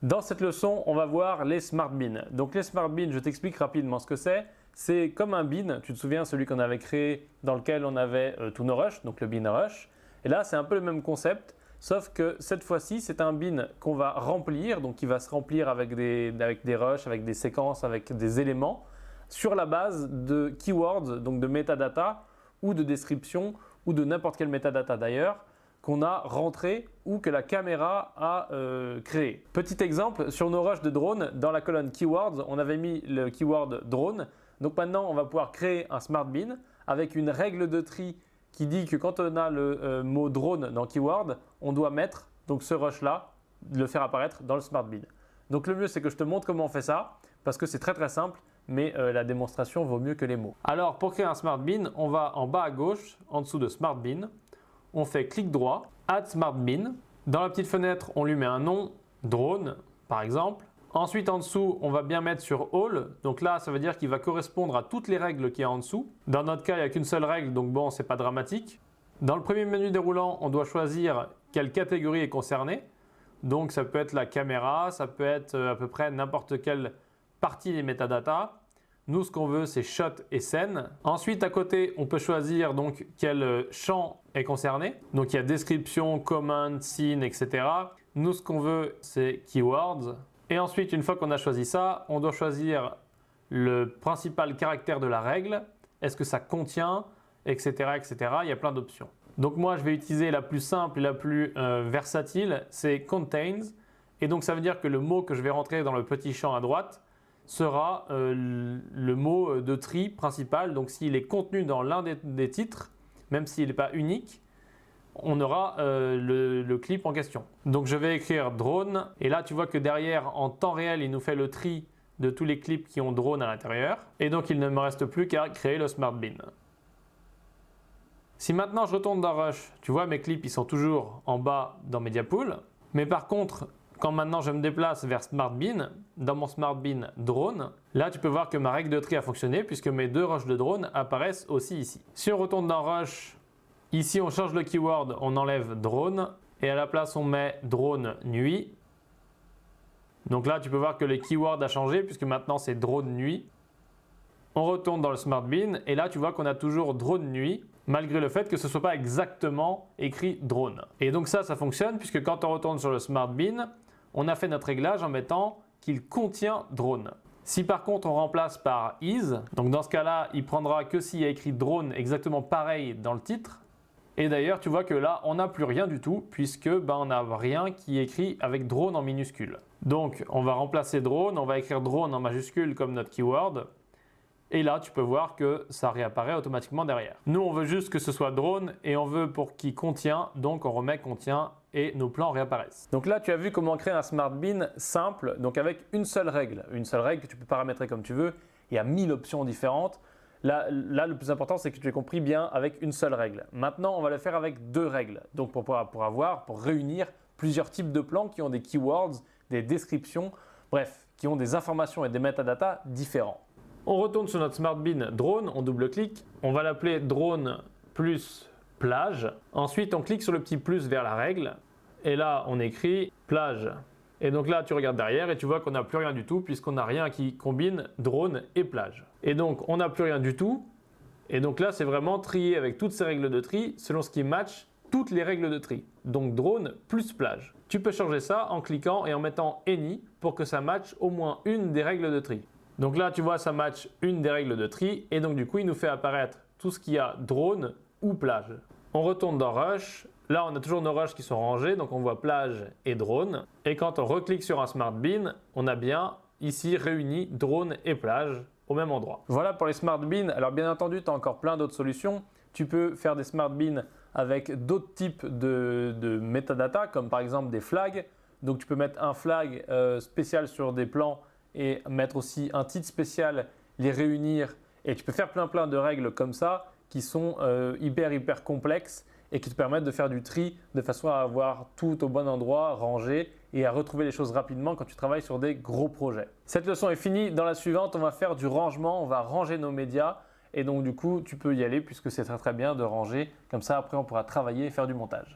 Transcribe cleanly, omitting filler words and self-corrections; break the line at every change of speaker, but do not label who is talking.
Dans cette leçon, on va voir les smart beans. Donc les smart beans, je t'explique rapidement ce que c'est. C'est comme un bean, tu te souviens celui qu'on avait créé dans lequel on avait tous nos rushs, donc le bean rush. Et là, c'est un peu le même concept, sauf que cette fois-ci, c'est un bean qu'on va remplir, donc qui va se remplir avec des rushs, avec des séquences, avec des éléments, sur la base de keywords, donc de metadata ou de description ou de n'importe quel metadata d'ailleurs, qu'on a rentré ou que la caméra a créé. Petit exemple, sur nos rushs de drone, dans la colonne Keywords, on avait mis le keyword drone. Donc maintenant, on va pouvoir créer un smart bean avec une règle de tri qui dit que quand on a le mot drone dans Keyword, on doit mettre donc ce rush-là, le faire apparaître dans le smart bean. Donc le mieux, c'est que je te montre comment on fait ça parce que c'est très simple, mais la démonstration vaut mieux que les mots. Alors pour créer un smart bean, on va en bas à gauche, en dessous de smart bean. On fait clic droit, Add Smart Bean. Dans la petite fenêtre, on lui met un nom, drone par exemple. Ensuite en dessous, on va bien mettre sur All. Donc là, ça veut dire qu'il va correspondre à toutes les règles qu'il y a en dessous. Dans notre cas, il n'y a qu'une seule règle, donc bon, c'est pas dramatique. Dans le premier menu déroulant, on doit choisir quelle catégorie est concernée. Donc ça peut être la caméra, ça peut être à peu près n'importe quelle partie des métadatas. Nous, ce qu'on veut, c'est shot et scène. Ensuite, à côté, on peut choisir donc quel champ est concerné. Donc, il y a description, command, scene, etc. Nous, ce qu'on veut, c'est keywords. Et ensuite, une fois qu'on a choisi ça, on doit choisir le principal caractère de la règle. Est-ce que ça contient, etc., etc. Il y a plein d'options. Donc, moi, je vais utiliser la plus simple et la plus versatile, c'est contains. Et donc, ça veut dire que le mot que je vais rentrer dans le petit champ à droite sera le mot de tri principal. Donc s'il est contenu dans l'un des titres, même s'il n'est pas unique, on aura le clip en question. Donc je vais écrire drone et là tu vois que derrière en temps réel il nous fait le tri de tous les clips qui ont drone à l'intérieur et donc il ne me reste plus qu'à créer le smart bean. Si maintenant je retourne dans Rush, tu vois mes clips ils sont toujours en bas dans Media Pool, mais par contre quand maintenant je me déplace vers Smart Bean, dans mon Smart Bean drone, là tu peux voir que ma règle de tri a fonctionné puisque mes deux rushs de drone apparaissent aussi ici. Si on retourne dans Rush, ici on change le keyword, on enlève drone et à la place on met drone nuit. Donc là tu peux voir que le keyword a changé puisque maintenant c'est drone nuit. On retourne dans le Smart Bean et là tu vois qu'on a toujours drone nuit malgré le fait que ce ne soit pas exactement écrit drone. Et donc ça fonctionne puisque quand on retourne sur le Smart Bean, on a fait notre réglage en mettant qu'il contient drone. Si par contre on remplace par is, donc dans ce cas-là, il prendra que s'il y a écrit drone exactement pareil dans le titre. Et d'ailleurs, tu vois que là, on n'a plus rien du tout puisque on n'a rien qui est écrit avec drone en minuscule. Donc on va remplacer drone, on va écrire drone en majuscule comme notre keyword. Et là, tu peux voir que ça réapparaît automatiquement derrière. Nous, on veut juste que ce soit drone et on veut pour qui contient, donc on remet contient et nos plans réapparaissent. Donc là, tu as vu comment créer un smart bean simple, donc avec une seule règle que tu peux paramétrer comme tu veux. Il y a 1000 options différentes. Là, le plus important, c'est que tu aies compris bien avec une seule règle. Maintenant, on va le faire avec deux règles. Donc pour réunir plusieurs types de plans qui ont des keywords, des descriptions, bref, qui ont des informations et des metadatas différents. On retourne sur notre Smart Bean drone, on double-clique, on va l'appeler drone plus plage. Ensuite, on clique sur le petit plus vers la règle et là, on écrit plage. Et donc là, tu regardes derrière et tu vois qu'on n'a plus rien du tout puisqu'on n'a rien qui combine drone et plage. Et donc, on n'a plus rien du tout. Et donc là, c'est vraiment trier avec toutes ces règles de tri selon ce qui match toutes les règles de tri. Donc drone plus plage. Tu peux changer ça en cliquant et en mettant any pour que ça matche au moins une des règles de tri. Donc là, tu vois, ça match une des règles de tri et donc du coup, il nous fait apparaître tout ce qui a drone ou plage. On retourne dans Rush. Là, on a toujours nos rushs qui sont rangés, donc on voit plage et drone. Et quand on reclique sur un Smart Bean, on a bien ici réuni drone et plage au même endroit. Voilà pour les Smart Beans. Alors bien entendu, tu as encore plein d'autres solutions. Tu peux faire des Smart Beans avec d'autres types de metadata, comme par exemple des flags. Donc tu peux mettre un flag spécial sur des plans et mettre aussi un titre spécial, les réunir et tu peux faire plein de règles comme ça qui sont hyper complexes et qui te permettent de faire du tri de façon à avoir tout au bon endroit, rangé et à retrouver les choses rapidement quand tu travailles sur des gros projets. Cette leçon est finie. Dans la suivante, on va faire du rangement, on va ranger nos médias et donc du coup tu peux y aller puisque c'est très bien de ranger, comme ça après on pourra travailler et faire du montage.